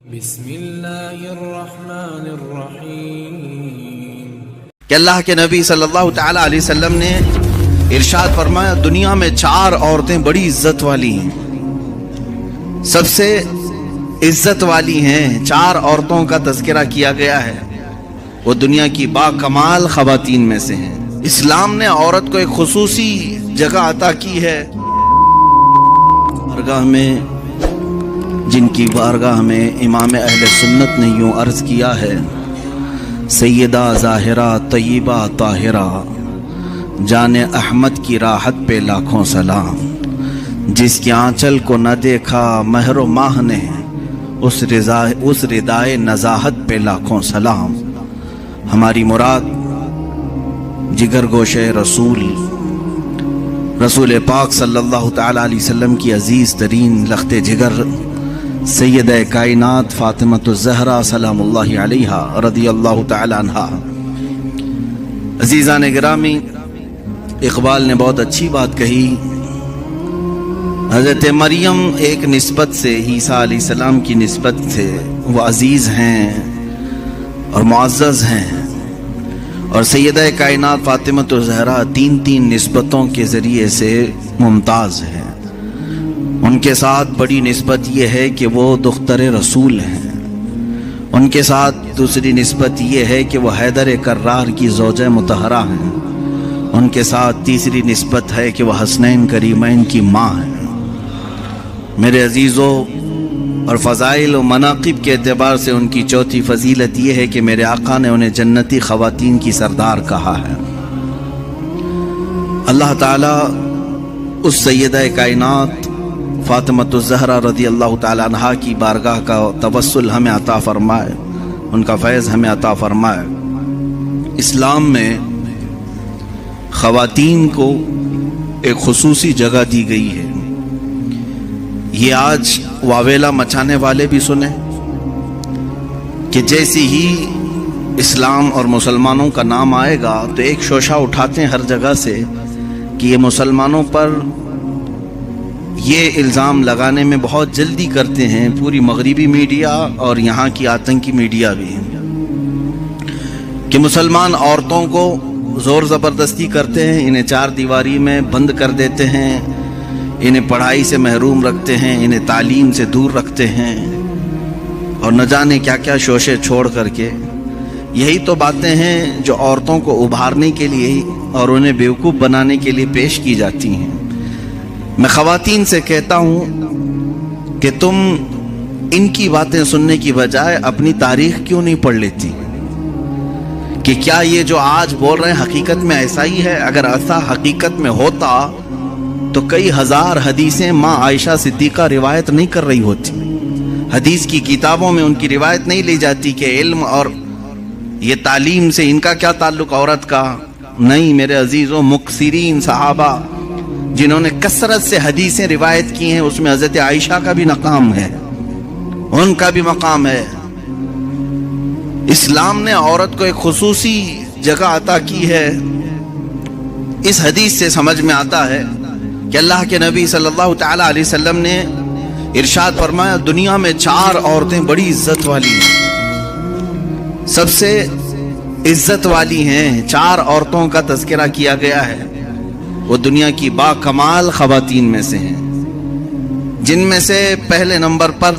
بسم اللہ الرحمن الرحیم کہ اللہ کے نبی صلی اللہ تعالی علیہ وسلم نے ارشاد فرمایا، دنیا میں 4 عورتیں بڑی عزت والی ہیں، سب سے عزت والی ہیں۔ 4 عورتوں کا تذکرہ کیا گیا ہے، وہ دنیا کی با کمال خواتین میں سے ہیں۔ اسلام نے عورت کو ایک خصوصی جگہ عطا کی ہے بارگاہ میں، جن کی بارگاہ میں امام اہل سنت نے یوں عرض کیا ہے: سیدہ ظاہرہ طیبہ طاہرہ، جان احمد کی راحت پہ لاکھوں سلام، جس کے آنچل کو نہ دیکھا مہر و ماہ نے، اس ردائے نزاہت پہ لاکھوں سلام۔ ہماری مراد جگر گوشے رسول پاک صلی اللہ تعالی علیہ وسلم کی عزیز ترین لخت جگر سیدہ کائنات فاطمہ الزہرا سلام اللہ علیہا رضی اللہ تعالی عنہا۔ عزیزان گرامی، اقبال نے بہت اچھی بات کہی۔ حضرت مریم ایک نسبت سے، عیسیٰ علیہ السلام کی نسبت سے وہ عزیز ہیں اور معزز ہیں، اور سیدہ کائنات فاطمہ الزہرا 3 نسبتوں کے ذریعے سے ممتاز ہیں۔ ان کے ساتھ بڑی نسبت یہ ہے کہ وہ دختر رسول ہیں، ان کے ساتھ دوسری نسبت یہ ہے کہ وہ حیدر کرار کی زوجہ مطہرہ ہیں، ان کے ساتھ تیسری نسبت ہے کہ وہ حسنین کریمین کی ماں ہیں۔ میرے عزیزوں، اور فضائل و مناقب کے اعتبار سے ان کی چوتھی فضیلت یہ ہے کہ میرے آقا نے انہیں جنتی خواتین کی سردار کہا ہے۔ اللہ تعالیٰ اس سیدہ کائنات فاطمہ الزہرا رضی اللہ تعالی عنہا کی بارگاہ کا توسل ہمیں عطا فرمائے، ان کا فیض ہمیں عطا فرمائے۔ اسلام میں خواتین کو ایک خصوصی جگہ دی گئی ہے۔ یہ آج واویلا مچانے والے بھی سنیں کہ جیسی ہی اسلام اور مسلمانوں کا نام آئے گا تو ایک شوشہ اٹھاتے ہیں ہر جگہ سے کہ یہ مسلمانوں پر یہ الزام لگانے میں بہت جلدی کرتے ہیں، پوری مغربی میڈیا اور یہاں کی آتنکی میڈیا بھی، کہ مسلمان عورتوں کو زور زبردستی کرتے ہیں، انہیں 4 دیواری میں بند کر دیتے ہیں، انہیں پڑھائی سے محروم رکھتے ہیں، انہیں تعلیم سے دور رکھتے ہیں، اور نہ جانے کیا کیا شوشے چھوڑ کر کے۔ یہی تو باتیں ہیں جو عورتوں کو ابھارنے کے لیے اور انہیں بیوقوف بنانے کے لیے پیش کی جاتی ہیں۔ میں خواتین سے کہتا ہوں کہ تم ان کی باتیں سننے کی بجائے اپنی تاریخ کیوں نہیں پڑھ لیتی کہ کیا یہ جو آج بول رہے ہیں حقیقت میں ایسا ہی ہے؟ اگر ایسا حقیقت میں ہوتا تو کئی ہزار حدیثیں ماں عائشہ صدیقہ روایت نہیں کر رہی ہوتی، حدیث کی کتابوں میں ان کی روایت نہیں لی جاتی کہ علم اور یہ تعلیم سے ان کا کیا تعلق عورت کا۔ نہیں میرے عزیزوں، مکثرین صحابہ جنہوں نے کثرت سے حدیثیں روایت کی ہیں، اس میں حضرت عائشہ کا بھی مقام ہے، ان کا بھی مقام ہے۔ اسلام نے عورت کو ایک خصوصی جگہ عطا کی ہے۔ اس حدیث سے سمجھ میں آتا ہے کہ اللہ کے نبی صلی اللہ تعالی علیہ وسلم نے ارشاد فرمایا، دنیا میں 4 عورتیں بڑی عزت والی ہیں، سب سے عزت والی ہیں۔ 4 عورتوں کا تذکرہ کیا گیا ہے، وہ دنیا کی با کمال خواتین میں سے ہیں، جن میں سے پہلے نمبر پر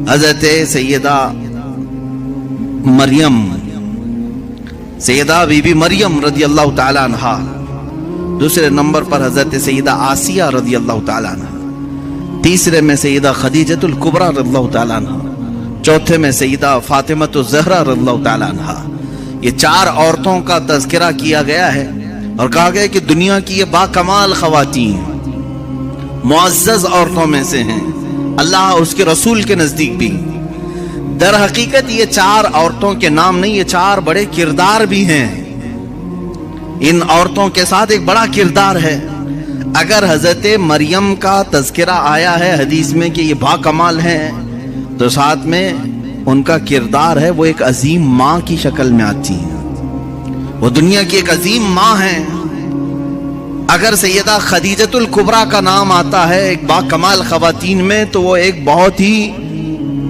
حضرت سیدہ مریم، سیدہ بی بی مریم رضی اللہ تعالی عنہا، دوسرے نمبر پر حضرت سیدہ آسیہ رضی اللہ تعالی عنہ، تیسرے میں سیدہ خدیجہ الکبریٰ رضی اللہ تعالی عنہ، چوتھے میں سیدہ فاطمہ الزہرا رضی اللہ تعالی عنہ۔ یہ 4 عورتوں کا تذکرہ کیا گیا ہے اور کہا گیا کہ دنیا کی یہ با کمال خواتین معزز عورتوں میں سے ہیں، اللہ اس کے رسول کے نزدیک بھی۔ در حقیقت یہ 4 عورتوں کے نام نہیں، یہ 4 بڑے کردار بھی ہیں۔ ان عورتوں کے ساتھ ایک بڑا کردار ہے۔ اگر حضرت مریم کا تذکرہ آیا ہے حدیث میں کہ یہ با کمال ہیں، تو ساتھ میں ان کا کردار ہے وہ ایک عظیم ماں کی شکل میں آتی ہیں، وہ دنیا کی ایک عظیم ماں ہیں۔ اگر سیدہ خدیجہ الکبریٰ کا نام آتا ہے ایک با کمال خواتین میں، تو وہ ایک بہت ہی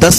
10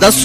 10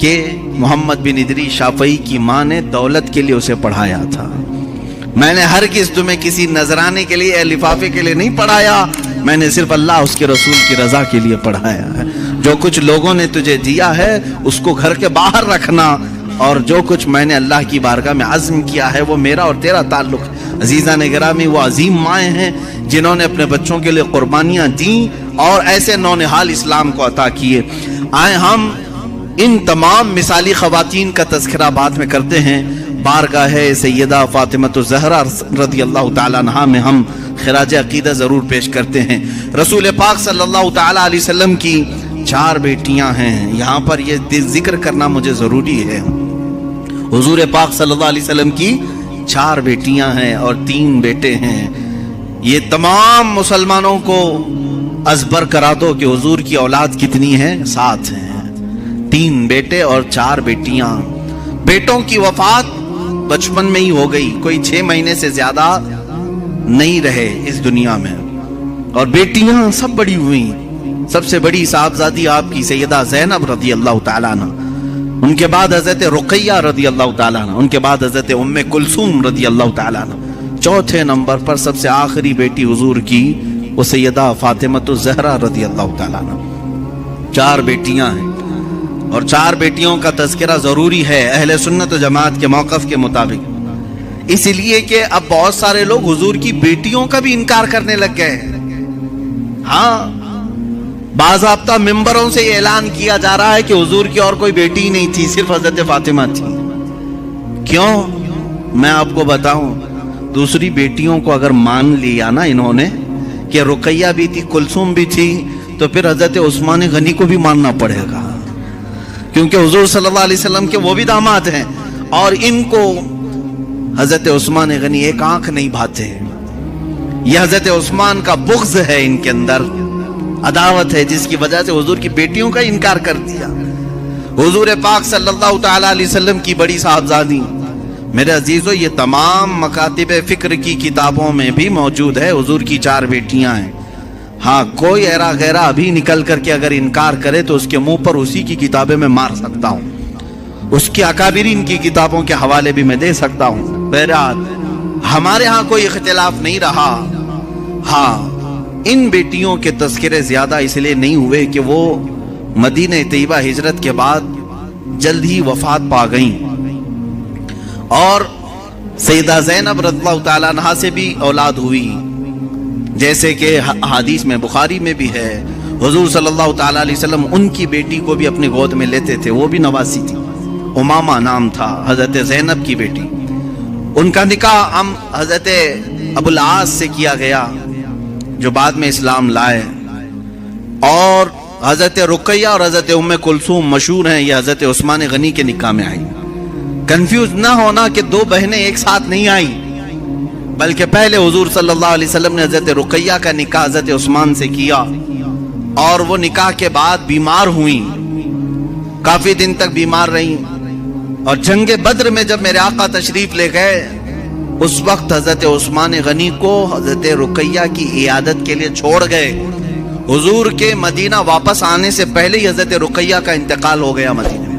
کہ محمد بن ادریس شافعی کی ماں نے دولت کے لیے اسے پڑھایا تھا. میں نے ہرگز تمہیں کسی نذرانے کے لیے لفافے کے لیے نہیں پڑھایا, میں نے صرف اللہ اس کے رسول کی رضا کے لیے پڑھایا ہے. جو کچھ لوگوں نے تجھے دیا ہے اس کو گھر کے باہر رکھنا, اور جو کچھ میں نے اللہ کی بارگاہ میں عزم کیا ہے وہ میرا اور تیرا تعلق ہے. عزیزان گرامی, وہ عظیم مائیں ہیں جنہوں نے اپنے بچوں کے لیے قربانیاں دیں اور ایسے نونہال اسلام کو عطا کیے. آئے ہم ان تمام مثالی خواتین کا تذکرہ بعد میں کرتے ہیں. بارگاہ سیدہ فاطمہ الزہرا رضی اللہ تعالیٰ عنہا میں ہم خراج عقیدہ ضرور پیش کرتے ہیں. رسول پاک صلی اللہ تعالیٰ علیہ وسلم کی 4 بیٹیاں ہیں. یہاں پر یہ ذکر کرنا مجھے ضروری ہے. حضور پاک صلی اللہ علیہ وسلم کی 4 بیٹیاں ہیں اور 3 بیٹے ہیں. یہ تمام مسلمانوں کو ازبر کرا دو کہ حضور کی اولاد کتنی ہے, 7 ہیں. 3 بیٹے اور 4 بیٹیاں. بیٹوں کی وفات بچپن میں ہی ہو گئی, کوئی 6 مہینے سے زیادہ نہیں رہے اس دنیا میں, اور بیٹیاں سب بڑی ہوئیں. سب سے بڑی صاحبزادی آپ کی سیدہ زینب رضی اللہ تعالیٰ عنہ, ان کے بعد حضرت رقیہ رضی اللہ تعالیٰ عنہ, ان کے بعد حضرت ام کلثوم رضی اللہ تعالیٰ عنہ. چوتھے نمبر پر سب سے آخری بیٹی حضور کی وہ سیدہ فاطمہ الزہرا رضی اللہ تعالیٰ عنہ. 4 بیٹیاں ہیں اور 4 بیٹیوں کا تذکرہ ضروری ہے اہل سنت و جماعت کے موقف کے مطابق, اس لیے کہ اب بہت سارے لوگ حضور کی بیٹیوں کا بھی انکار کرنے لگ گئے. ہاں, باضابطہ ممبروں سے یہ اعلان کیا جا رہا ہے کہ حضور کی اور کوئی بیٹی ہی نہیں تھی, صرف حضرت فاطمہ تھی. کیوں؟ میں آپ کو بتاؤں, دوسری بیٹیوں کو اگر مان لیا نا انہوں نے کہ رقیہ بھی تھی, کلثوم بھی تھی, تو پھر حضرت عثمان غنی کو بھی ماننا پڑے گا, کیونکہ حضور صلی اللہ علیہ وسلم کے وہ بھی داماد ہیں اور ان کو حضرت عثمان غنی ایک آنکھ نہیں بھاتے. یہ حضرت عثمان کا بغض ہے ان کے اندر, عداوت ہے, جس کی وجہ سے حضور کی بیٹیوں کا انکار کر دیا. حضور پاک صلی اللہ تعالیٰ علیہ وسلم کی بڑی صاحبزادی, میرے عزیزو, یہ تمام مکاتب فکر کی کتابوں میں بھی موجود ہے. حضور کی 4 بیٹیاں ہیں. ہاں, کوئی ایرا غیرہ ابھی نکل کر کے اگر انکار کرے تو اس کے منہ پر اسی کی کتابیں میں مار سکتا ہوں, اس کی اکابرین کی کتابوں کے حوالے بھی میں دے سکتا ہوں. بہرحال ہمارے ہاں کوئی اختلاف نہیں رہا. ہاں, ان بیٹیوں کے تذکرے زیادہ اس لیے نہیں ہوئے کہ وہ مدینہ طیبہ ہجرت کے بعد جلد ہی وفات پا گئیں, اور سیدہ زینب رضی اللہ تعالیٰ عنہا سے بھی اولاد ہوئی, جیسے کہ حدیث میں بخاری میں بھی ہے. حضور صلی اللہ تعالیٰ علیہ وسلم ان کی بیٹی کو بھی اپنی گود میں لیتے تھے, وہ بھی نواسی تھی, امامہ نام تھا, حضرت زینب کی بیٹی. ان کا نکاح حضرت ابو العاص سے کیا گیا جو بعد میں اسلام لائے, اور حضرت رقیہ اور حضرت ام کلثوم مشہور ہیں, یہ حضرت عثمان غنی کے نکاح میں آئی. کنفیوز نہ ہونا کہ 2 بہنیں ایک ساتھ نہیں آئیں, بلکہ پہلے حضور صلی اللہ علیہ وسلم نے حضرت رقیہ کا نکاح حضرت عثمان سے کیا, اور وہ نکاح کے بعد بیمار ہوئیں, کافی دن تک بیمار رہیں, اور جنگ بدر میں جب میرے آقا تشریف لے گئے اس وقت حضرت عثمان غنی کو حضرت رقیہ کی عیادت کے لیے چھوڑ گئے. حضور کے مدینہ واپس آنے سے پہلے ہی حضرت رقیہ کا انتقال ہو گیا مدینہ میں,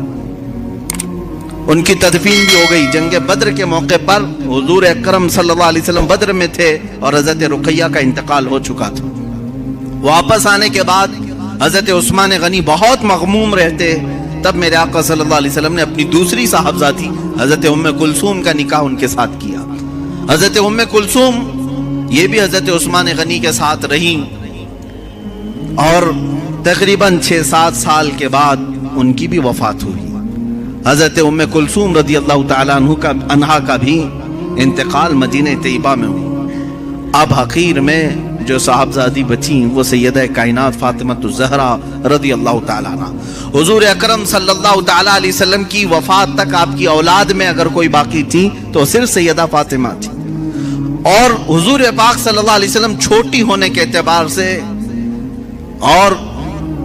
ان کی تدفین بھی ہو گئی. جنگ بدر کے موقع پر حضور اکرم صلی اللہ علیہ وسلم بدر میں تھے اور حضرت رقیہ کا انتقال ہو چکا تھا. واپس آنے کے بعد حضرت عثمان غنی بہت مغموم رہتے, تب میرے آقا صلی اللہ علیہ وسلم نے اپنی دوسری صاحبزادی حضرت ام کلثوم کا نکاح ان کے ساتھ کیا. حضرت ام کلثوم یہ بھی حضرت عثمان غنی کے ساتھ رہیں, اور تقریباً 6-7 سال کے بعد ان کی بھی وفات ہوئی. حضرت ام کلثوم رضی اللہ تعالیٰ عنہا کا بھی انتقال مدینہ طیبہ میں ہوئی. اب حقیر میں جو صاحبزادی بچیں وہ سیدہ کائنات فاطمہ الزہرا رضی اللہ تعالیٰ عنہ. حضور اکرم صلی اللہ تعالیٰ علیہ وسلم کی وفات تک آپ کی اولاد میں اگر کوئی باقی تھی تو صرف سیدہ فاطمہ تھی, اور حضور پاک صلی اللہ علیہ وسلم چھوٹی ہونے کے اعتبار سے اور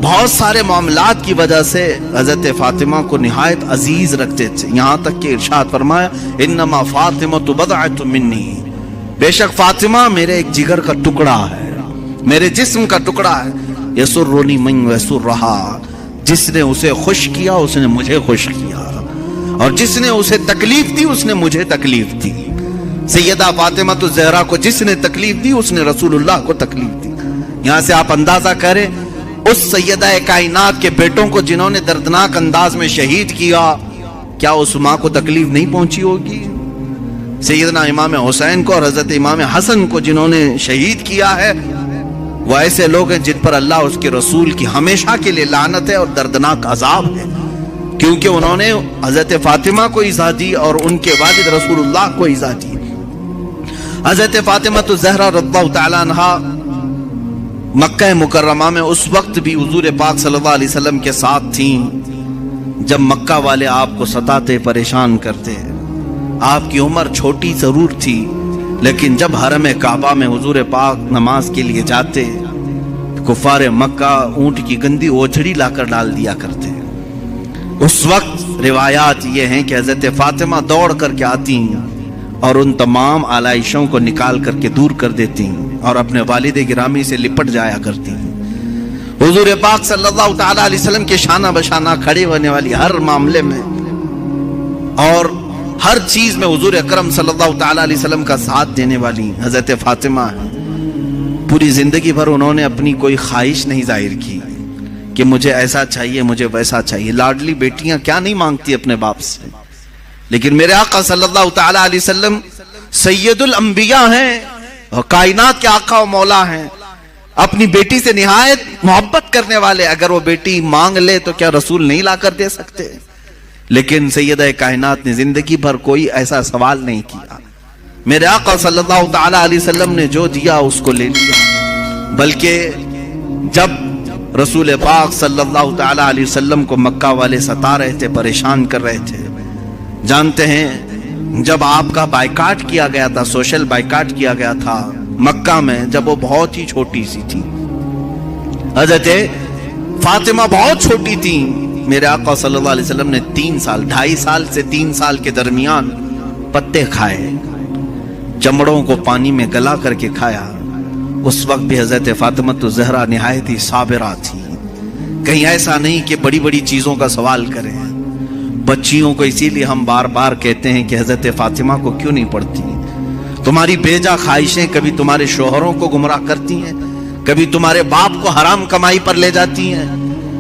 بہت سارے معاملات کی وجہ سے حضرت فاطمہ کو نہایت عزیز رکھتے تھے, یہاں تک کہ ارشاد فرمایا انما فاطمہ بضعۃ منی, بے شک فاطمہ میرے ایک جگر کا ٹکڑا ہے, میرے جسم کا ٹکڑا ہے. یسرنی من یسرھا, جس نے اسے خوش کیا اس نے مجھے خوش کیا، اور جس نے اسے تکلیف دی اس نے مجھے تکلیف دی۔ سیدہ فاطمہ الزہرا کو جس نے تکلیف دی اس نے رسول اللہ کو تکلیف دی۔ یہاں سے آپ اندازہ کریں اس سیدہ کائنات کے بیٹوں کو جنہوں نے دردناک انداز میں شہید کیا، کیا اس ماں کو تکلیف نہیں پہنچی ہوگی؟ سیدنا امام حسین کو اور حضرت امام حسن کو جنہوں نے شہید کیا ہے، وہ ایسے لوگ ہیں جن پر اللہ اس کے رسول کی ہمیشہ کے لیے لعنت ہے اور دردناک عذاب ہے، کیونکہ انہوں نے حضرت فاطمہ کو ایذا دی اور ان کے والد رسول اللہ کو ایذا دی۔ حضرت فاطمہ الزہرا رضی اللہ تعالی عنہا مکہ مکرمہ میں اس وقت بھی حضور پاک صلی اللہ علیہ وسلم کے ساتھ تھیں جب مکہ والے آپ کو ستاتے پریشان کرتے۔ آپ کی عمر چھوٹی ضرور تھی، لیکن جب حرم کعبہ میں حضور پاک نماز کے لیے جاتے، کفار مکہ اونٹ کی گندی اوجھڑی لا کر ڈال دیا کرتے۔ اس وقت روایات یہ ہیں کہ حضرت فاطمہ دوڑ کر کے آتی اور ان تمام آلائشوں کو نکال کر کے دور کر دیتی اور اپنے والد گرامی سے لپٹ جایا کرتی۔ حضور پاک صلی اللہ تعالی علیہ وسلم کے شانہ بشانہ کھڑے ہونے والی ہر معاملے میں اور ہر چیز میں حضور اکرم صلی اللہ تعالی علیہ وسلم کا ساتھ دینے والی حضرت فاطمہ ہے۔ پوری زندگی بھر انہوں نے اپنی کوئی خواہش نہیں ظاہر کی کہ مجھے ایسا چاہیے مجھے ویسا چاہیے۔ لاڈلی بیٹیاں کیا نہیں مانگتی اپنے باپ سے، لیکن میرے آقا صلی اللہ تعالی علیہ وسلم سید الانبیاء ہیں اور کائنات کے آقا و مولا ہیں، اپنی بیٹی سے نہایت محبت کرنے والے۔ اگر وہ بیٹی مانگ لے تو کیا رسول نہیں لا کر دے سکتے؟ لیکن سیدہ کائنات نے زندگی بھر کوئی ایسا سوال نہیں کیا۔ میرے آقا صلی اللہ تعالی علیہ وسلم نے جو دیا اس کو لے لیا، بلکہ جب رسول پاک صلی اللہ تعالی علیہ وسلم کو مکہ والے ستا رہے تھے، پریشان کر رہے تھے، جانتے ہیں جب آپ کا بائیکاٹ کیا گیا تھا، سوشل بائیکاٹ کیا گیا تھا مکہ میں، جب وہ بہت ہی چھوٹی سی تھی، حضرت فاطمہ بہت چھوٹی تھی، میرے آقا صلی اللہ علیہ وسلم نے 2.5 سال سے 3 سال کے درمیان پتے کھائے، چمڑوں کو پانی میں گلا کر کے کھایا۔ اس وقت بھی حضرت فاطمہ الزہرا نہایت ہی صابرہ تھی، کہیں ایسا نہیں کہ بڑی بڑی چیزوں کا سوال کریں۔ بچیوں کو اسی لیے ہم بار بار کہتے ہیں کہ حضرت فاطمہ کو کیوں نہیں پڑھتی؟ تمہاری بیجا خواہشیں کبھی تمہارے شوہروں کو گمراہ کرتی ہیں، کبھی تمہارے باپ کو حرام کمائی پر لے جاتی ہیں،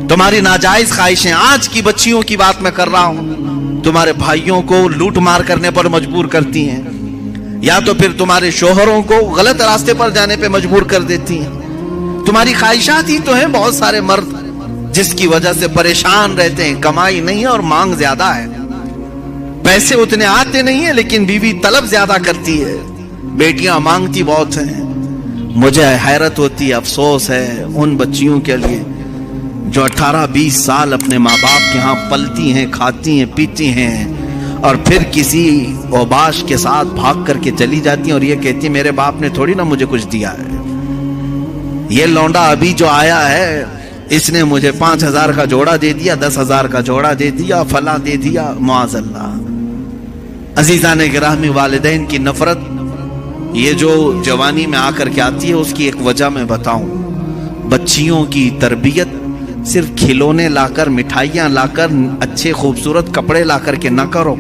تمہاری ناجائز خواہشیں، آج کی بچیوں کی بات میں کر رہا ہوں، تمہارے بھائیوں کو لوٹ مار کرنے پر مجبور کرتی ہیں، یا تو پھر تمہارے شوہروں کو غلط راستے پر جانے پہ مجبور کر دیتی ہیں۔ تمہاری خواہشات ہی تو ہیں بہت سارے مرد جس کی وجہ سے پریشان رہتے ہیں، کمائی نہیں ہے اور مانگ زیادہ ہے، پیسے اتنے آتے نہیں ہیں لیکن بیوی طلب زیادہ کرتی ہے، بیٹیاں مانگتی بہت ہیں۔ مجھے حیرت ہوتی ہے، افسوس ہے ان بچیوں کے لیے جو 18-20 سال اپنے ماں باپ کے ہاں پلتی ہیں، کھاتی ہیں، پیتی ہیں، اور پھر کسی اوباش کے ساتھ بھاگ کر کے چلی جاتی ہیں اور یہ کہتی ہیں میرے باپ نے تھوڑی نہ مجھے کچھ دیا ہے، یہ لونڈا ابھی جو آیا ہے اس نے مجھے 5,000 کا جوڑا دے دیا، 10,000 کا جوڑا دے دیا، فلاں دے دیا، معاذ اللہ۔ عزیزان گرامی، والدین کی نفرت یہ جو جوانی میں آ کر کے آتی ہے اس کی ایک وجہ میں بتاؤں، بچیوں کی تربیت صرف کھلونے لا کر، مٹھائیاں لا کر، اچھے خوبصورت کپڑے لا کر کے نہ کرو۔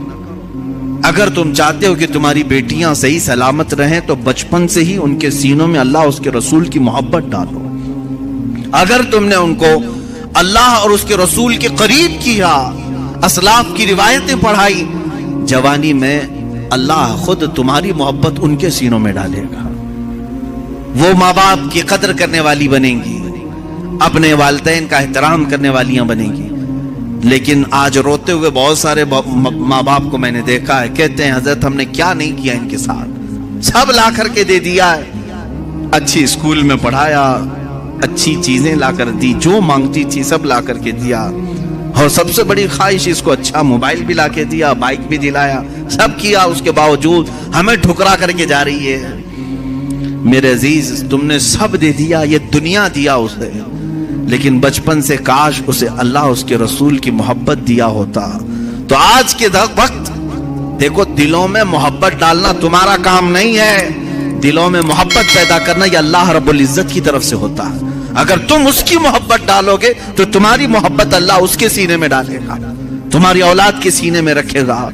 اگر تم چاہتے ہو کہ تمہاری بیٹیاں صحیح سلامت رہیں تو بچپن سے ہی ان کے سینوں میں اللہ اس کے رسول کی محبت ڈالو۔ اگر تم نے ان کو اللہ اور اس کے رسول کے قریب کیا، اسلاف کی روایتیں پڑھائی، جوانی میں اللہ خود تمہاری محبت ان کے سینوں میں ڈالے گا، وہ ماں باپ کی قدر کرنے والی بنیں گی، اپنے والدین کا احترام کرنے والیاں بنیں گی۔ لیکن آج روتے ہوئے بہت سارے ماں باپ کو میں نے دیکھا ہے، کہتے ہیں حضرت ہم نے کیا نہیں کیا ان کے ساتھ، سب لا کر کے دے دیا ہے، اچھی اسکول میں پڑھایا، اچھی چیزیں لا کر دی، جو مانگتی تھی سب لا کر کے دیا، اور سب سے بڑی خواہش اس کو اچھا موبائل بھی لا کے دیا، بائک بھی دلایا، سب کیا، اس کے باوجود ہمیں ٹھکرا کر کے جا رہی ہے۔ میرے عزیز، تم نے سب دے دیا، یہ دنیا دیا اسے، لیکن بچپن سے کاش اسے اللہ اس کے رسول کی محبت دیا ہوتا۔ تو آج کے وقت دیکھو، دلوں میں محبت ڈالنا تمہارا کام نہیں ہے، دلوں میں محبت پیدا کرنا یہ اللہ رب العزت کی طرف سے ہوتا ہے۔ اگر تم اس کی محبت ڈالو گے تو تمہاری محبت اللہ اس کے سینے میں ڈالے گا، تمہاری اولاد کے سینے میں رکھے گا،